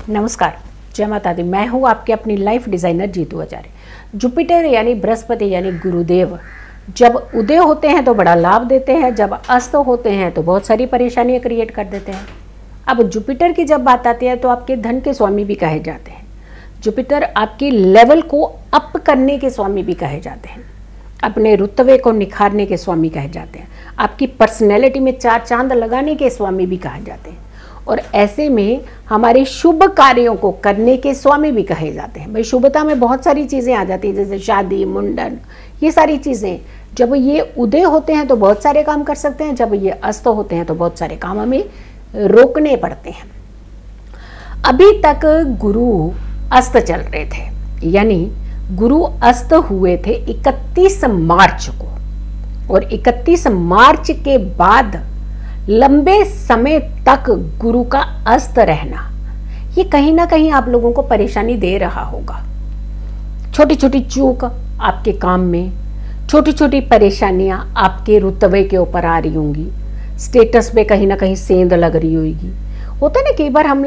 नमस्कार, जय माता दी। मैं हूँ आपके अपनी लाइफ डिज़ाइनर जीतू आचार्य। जुपिटर यानी बृहस्पति यानी गुरुदेव जब उदय होते हैं तो बड़ा लाभ देते हैं, जब अस्त होते हैं तो बहुत सारी परेशानियाँ क्रिएट कर देते हैं। अब जुपिटर की जब बात आती है तो आपके धन के स्वामी भी कहे जाते हैं। जुपिटर आपकी लेवल को अप करने के स्वामी भी कहे जाते हैं, अपने रुतबे को निखारने के स्वामी कहे जाते हैं, आपकी पर्सनैलिटी में चार चांद लगाने के स्वामी भी कहे जाते हैं, और ऐसे में हमारे शुभ कार्यों को करने के स्वामी भी कहे जाते हैं। भाई शुभता में बहुत सारी चीज़ें आ जाती हैं, जैसे शादी, मुंडन, ये सारी चीज़ें जब ये उदय होते हैं तो बहुत सारे काम कर सकते हैं, जब ये अस्त होते हैं तो बहुत सारे काम हमें रोकने पड़ते हैं। अभी तक गुरु अस्त चल रहे थे, यानी गुरु अस्त हुए थे 31 मार्च को, और 31 मार्च के बाद लंबे समय तक गुरु का अस्त रहना ये कहीं ना कहीं आप लोगों को परेशानी दे रहा होगा। छोटी छोटी चूक आपके काम में, छोटी छोटी परेशानियां आपके रुतबे के ऊपर आ रही होंगी, स्टेटस पे कहीं ना कहीं सेंध लग रही होगी। होता है ना, कई बार हम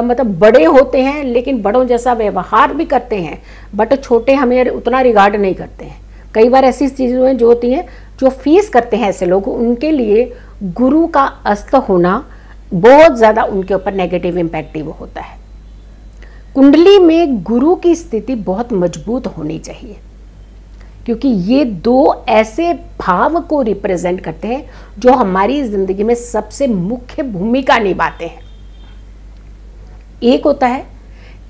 मतलब बड़े होते हैं लेकिन बड़ों जैसा व्यवहार भी करते हैं, बट छोटे हमें उतना रिगार्ड नहीं करते हैं। कई बार ऐसी चीज़ें जो होती हैं जो फेस करते हैं ऐसे लोग, उनके लिए गुरु का अस्त होना बहुत ज़्यादा उनके ऊपर नेगेटिव इम्पैक्टिव होता है। कुंडली में गुरु की स्थिति बहुत मजबूत होनी चाहिए, क्योंकि ये दो ऐसे भाव को रिप्रेजेंट करते हैं जो हमारी जिंदगी में सबसे मुख्य भूमिका निभाते हैं। एक होता है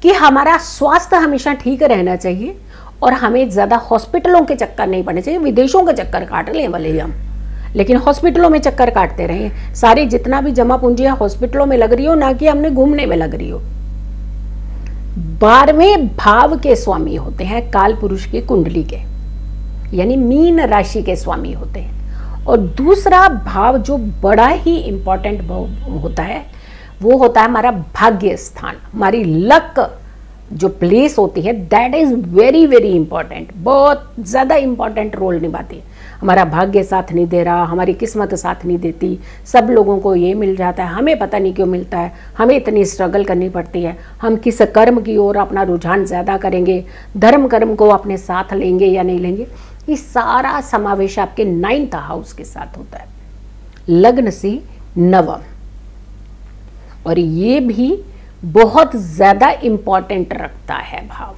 कि हमारा स्वास्थ्य हमेशा ठीक रहना चाहिए और हमें ज़्यादा हॉस्पिटलों के चक्कर नहीं पड़ने चाहिए। विदेशों के चक्कर काट लें भले हम, लेकिन हॉस्पिटलों में चक्कर काटते रहें। सारी जितना भी जमा पूंजी है हॉस्पिटलों में लग रही हो, ना कि हमने घूमने में लग रही हो। 12वें भाव के स्वामी होते हैं काल पुरुष की कुंडली के, यानी मीन राशि के स्वामी होते हैं। और दूसरा भाव जो बड़ा ही इंपॉर्टेंट होता है वो होता है हमारा भाग्य स्थान, हमारी लक जो प्लेस होती है, that is very very important, बहुत ज़्यादा इंपॉर्टेंट रोल निभाती है। हमारा भाग्य साथ नहीं दे रहा, हमारी किस्मत साथ नहीं देती, सब लोगों को ये मिल जाता है, हमें पता नहीं क्यों मिलता है, हमें इतनी स्ट्रगल करनी पड़ती है। हम किस कर्म की ओर अपना रुझान ज़्यादा करेंगे, धर्म कर्म को अपने साथ लेंगे या नहीं लेंगे, ये सारा समावेश आपके 9th हाउस के साथ होता है, लग्न से नवम। और ये भी बहुत ज़्यादा इंपॉर्टेंट रखता है भाव।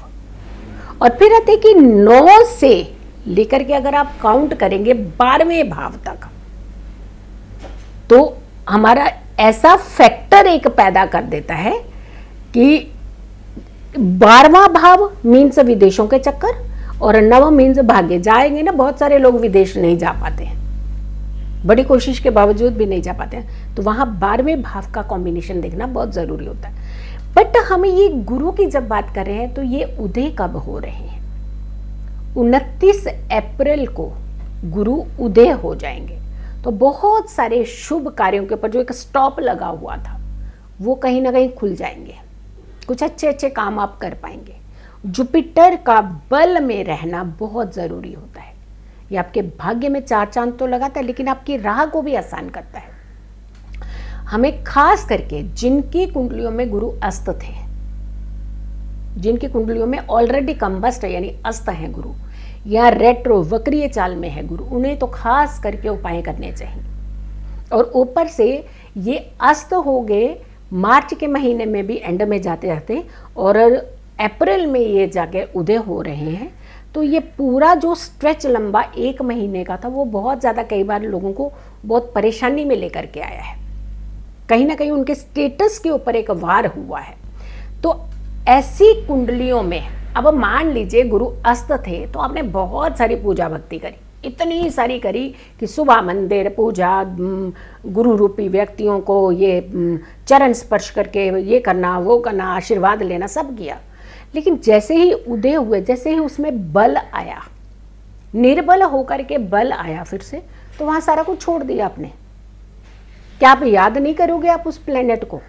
और फिर आते कि 9 से लेकर के अगर आप काउंट करेंगे 12वें भाव तक, तो हमारा ऐसा फैक्टर एक पैदा कर देता है कि 12वां भाव मीन्स विदेशों के चक्कर, और 9 मीन्स भाग्य। जाएंगे ना, बहुत सारे लोग विदेश नहीं जा पाते हैं, बड़ी कोशिश के बावजूद भी नहीं जा पाते हैं, तो वहां 12वें भाव का कॉम्बिनेशन देखना बहुत जरूरी होता है। बट हमें ये गुरु की जब बात कर रहे हैं तो ये उदय कब हो रहे हैं? 29 अप्रैल को गुरु उदय हो जाएंगे, तो बहुत सारे शुभ कार्यों के ऊपर जो एक स्टॉप लगा हुआ था वो कहीं ना कहीं खुल जाएंगे, कुछ अच्छे अच्छे काम आप कर पाएंगे। जुपिटर का बल में रहना बहुत ज़रूरी होता है। ये आपके भाग्य में चार चांद तो लगाता है, लेकिन आपकी राह को भी आसान करता है। हमें खास करके जिनकी कुंडलियों में गुरु अस्त थे, जिनकी कुंडलियों में ऑलरेडी कंबस्ट है यानी अस्त है गुरु, या रेट्रो वक्रीय चाल में है गुरु, उन्हें तो खास करके उपाय करने चाहिए। और ऊपर से ये अस्त हो गए मार्च के महीने में भी एंड में जाते जाते, और अप्रैल में ये जाके उदय हो रहे हैं, तो ये पूरा जो स्ट्रेच लंबा 1 महीने का था वो बहुत ज़्यादा कई बार लोगों को बहुत परेशानी में लेकर के आया है। कहीं ना कहीं उनके स्टेटस के ऊपर एक वार हुआ है। तो ऐसी कुंडलियों में अब मान लीजिए गुरु अस्त थे तो आपने बहुत सारी पूजा भक्ति करी, इतनी सारी करी कि सुबह मंदिर पूजा, गुरु रूपी व्यक्तियों को ये चरण स्पर्श करके ये करना वो करना, आशीर्वाद लेना, सब किया। लेकिन जैसे ही उदय हुए, जैसे ही उसमें बल आया, निर्बल होकर के बल आया फिर से, तो वहाँ सारा कुछ छोड़ दिया आपने। क्या आप याद नहीं करोगे आप उस प्लेनेट को?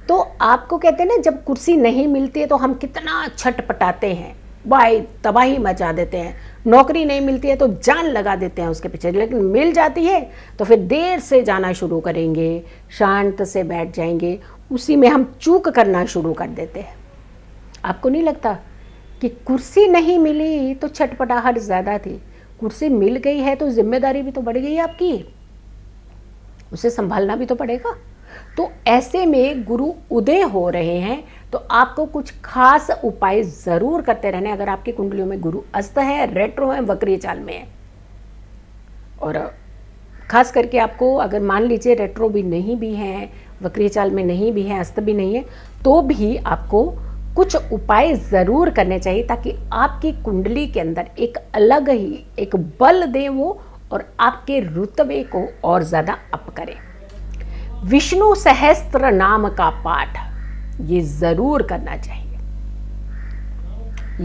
तो आपको कहते हैं ना, जब कुर्सी नहीं मिलती है तो हम कितना छटपटाते हैं, भाई तबाही मचा देते हैं। नौकरी नहीं मिलती है तो जान लगा देते हैं उसके पीछे, लेकिन मिल जाती है तो फिर देर से जाना शुरू करेंगे, शांत से बैठ जाएंगे, उसी में हम चूक करना शुरू कर देते हैं। आपको नहीं लगता कि कुर्सी नहीं मिली तो छटपटाहट ज़्यादा थी, कुर्सी मिल गई है तो जिम्मेदारी भी तो बढ़ गई है आपकी, उसे संभालना भी तो पड़ेगा। तो ऐसे में गुरु उदय हो रहे हैं तो आपको कुछ खास उपाय ज़रूर करते रहने। अगर आपकी कुंडलियों में गुरु अस्त है, रेट्रो है, वक्री चाल में है, और खास करके आपको अगर मान लीजिए रेट्रो भी नहीं भी है, वक्री चाल में नहीं भी है, अस्त भी नहीं है, तो भी आपको कुछ उपाय ज़रूर करने चाहिए ताकि आपकी कुंडली के अंदर एक अलग ही एक बल दे वो, और आपके रुतबे को और ज़्यादा अप करे। विष्णु सहस्त्र नाम का पाठ ये ज़रूर करना चाहिए,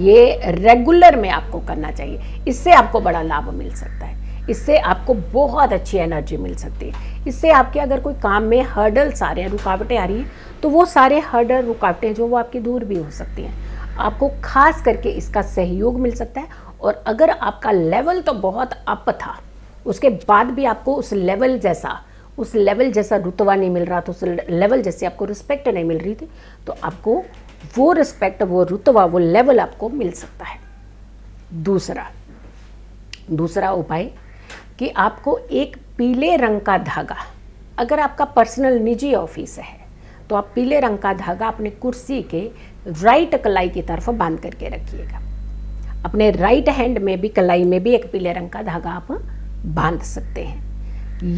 ये रेगुलर में आपको करना चाहिए। इससे आपको बड़ा लाभ मिल सकता है, इससे आपको बहुत अच्छी एनर्जी मिल सकती है। इससे आपके अगर कोई काम में हर्डल्स आ रहे हैं, रुकावटें आ रही हैं, तो वो सारे हर्डल रुकावटें जो वो आपकी दूर भी हो सकती हैं। आपको खास करके इसका सहयोग मिल सकता है। और अगर आपका लेवल तो बहुत अप था, उसके बाद भी आपको उस लेवल जैसा रुतबा नहीं मिल रहा, तो उस लेवल जैसे आपको रिस्पेक्ट नहीं मिल रही थी, तो आपको वो रिस्पेक्ट, वो रुतबा, वो लेवल आपको मिल सकता है। दूसरा उपाय कि आपको एक पीले रंग का धागा, अगर आपका पर्सनल निजी ऑफिस है तो आप पीले रंग का धागा अपने कुर्सी के राइट कलाई की तरफ बांध करके रखिएगा। अपने राइट हैंड में भी, कलाई में भी एक पीले रंग का धागा आप बांध सकते हैं।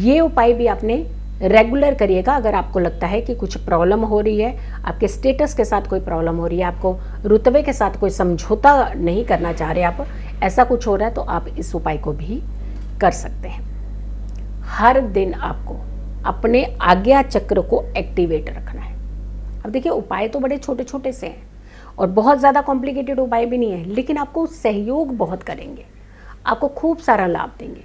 ये उपाय भी आपने रेगुलर करिएगा। अगर आपको लगता है कि कुछ प्रॉब्लम हो रही है, आपके स्टेटस के साथ कोई प्रॉब्लम हो रही है, आपको रुतबे के साथ कोई समझौता नहीं करना चाह रहे आप, ऐसा कुछ हो रहा है, तो आप इस उपाय को भी कर सकते हैं। हर दिन आपको अपने आज्ञा चक्र को एक्टिवेट रखना है। अब देखिए, उपाय तो बड़े छोटे छोटे से हैं और बहुत ज़्यादा कॉम्प्लिकेटेड उपाय भी नहीं है, लेकिन आपको सहयोग बहुत करेंगे, आपको खूब सारा लाभ देंगे,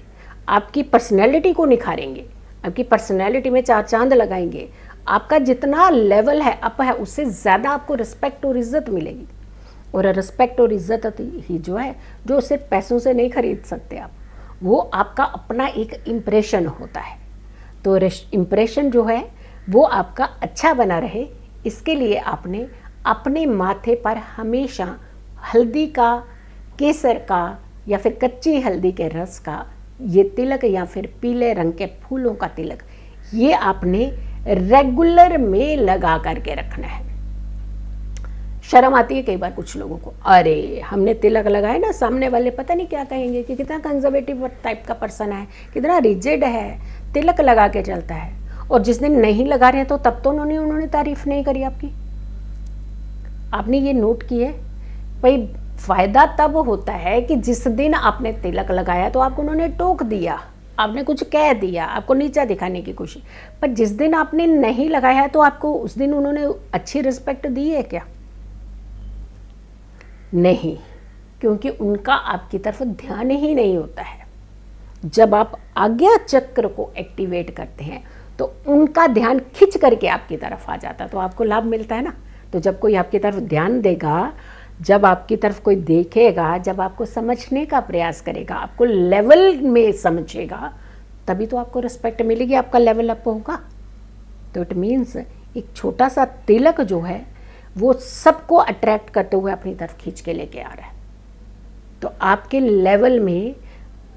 आपकी पर्सनैलिटी को निखारेंगे, आपकी पर्सनैलिटी में चार चांद लगाएंगे। आपका जितना लेवल है अप है, उससे ज़्यादा आपको रिस्पेक्ट और इज़्ज़त मिलेगी। और रिस्पेक्ट और इज़्ज़त ही जो है, जो सिर्फ पैसों से नहीं खरीद सकते आप, वो आपका अपना एक इम्प्रेशन होता है। तो इम्प्रेशन जो है वो आपका अच्छा बना रहे, इसके लिए आपने अपने माथे पर हमेशा हल्दी का, केसर का या फिर कच्ची हल्दी के रस का ये तिलक, या फिर पीले रंग के फूलों का तिलक, ये आपने रेगुलर में लगा करके रखना है। शर्म आती है कई बार कुछ लोगों को, अरे हमने तिलक लगाया ना, सामने वाले पता नहीं क्या कहेंगे कि कितना कंजर्वेटिव टाइप का पर्सन है, कितना रिजिड है, तिलक लगा के चलता है। और जिस दिन नहीं लगा रहे तो तब तो उन्होंने तारीफ नहीं करी आपकी। आपने ये नोट की है भाई, फायदा तब होता है कि जिस दिन आपने तिलक लगाया तो आपको उन्होंने टोक दिया, आपने कुछ कह दिया, आपको नीचा दिखाने की कोशिश। पर जिस दिन आपने नहीं लगाया तो आपको उस दिन उन्होंने अच्छी रिस्पेक्ट दी है क्या? नहीं, क्योंकि उनका आपकी तरफ ध्यान ही नहीं होता है। जब आप आज्ञा चक्र को एक्टिवेट करते हैं तो उनका ध्यान खिंच करके आपकी तरफ आ जाता है, तो आपको लाभ मिलता है ना। तो जब कोई आपकी तरफ ध्यान देगा, जब आपकी तरफ कोई देखेगा, जब आपको समझने का प्रयास करेगा, आपको लेवल में समझेगा, तभी तो आपको रिस्पेक्ट मिलेगी, आपका लेवल अप होगा। तो इट मीन्स एक छोटा सा तिलक जो है वो सबको अट्रैक्ट करते हुए अपनी तरफ खींच के लेके आ रहा है। तो आपके लेवल में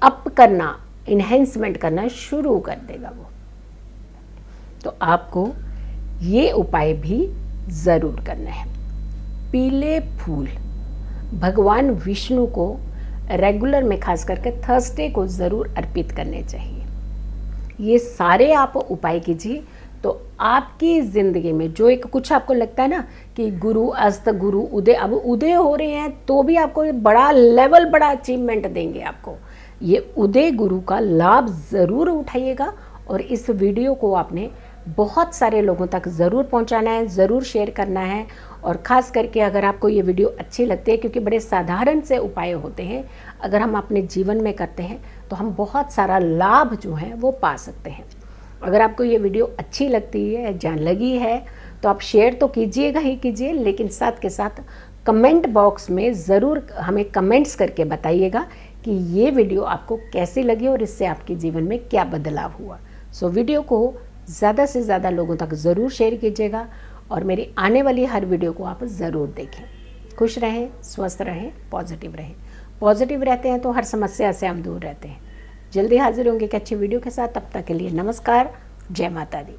अप करना, इन्हेंसमेंट करना शुरू कर देगा वो। तो आपको ये उपाय भी ज़रूर करना है। पीले फूल भगवान विष्णु को रेगुलर में खास करके थर्सडे को ज़रूर अर्पित करने चाहिए। ये सारे आप उपाय कीजिए तो आपकी ज़िंदगी में जो एक कुछ आपको लगता है ना कि गुरु अस्त, गुरु उदय, अब उदय हो रहे हैं तो भी आपको बड़ा लेवल, बड़ा अचीवमेंट देंगे आपको। ये उदय गुरु का लाभ ज़रूर उठाइएगा और इस वीडियो को आपने बहुत सारे लोगों तक ज़रूर पहुंचाना है, ज़रूर शेयर करना है। और ख़ास करके अगर आपको ये वीडियो अच्छी लगती है, क्योंकि बड़े साधारण से उपाय होते हैं, अगर हम अपने जीवन में करते हैं तो हम बहुत सारा लाभ जो है वो पा सकते हैं। अगर आपको ये वीडियो अच्छी लगती है, जान लगी है, तो आप शेयर तो कीजिएगा ही कीजिए, लेकिन साथ के साथ कमेंट बॉक्स में ज़रूर हमें कमेंट्स करके बताइएगा कि ये वीडियो आपको कैसी लगी और इससे आपके जीवन में क्या बदलाव हुआ। सो वीडियो को ज़्यादा से ज़्यादा लोगों तक ज़रूर शेयर कीजिएगा और मेरी आने वाली हर वीडियो को आप ज़रूर देखें। खुश रहें, स्वस्थ रहें, पॉजिटिव रहें। पॉजिटिव रहते हैं तो हर समस्या से हम दूर रहते हैं। जल्दी हाजिर होंगे एक अच्छी वीडियो के साथ। तब तक के लिए नमस्कार, जय माता दी।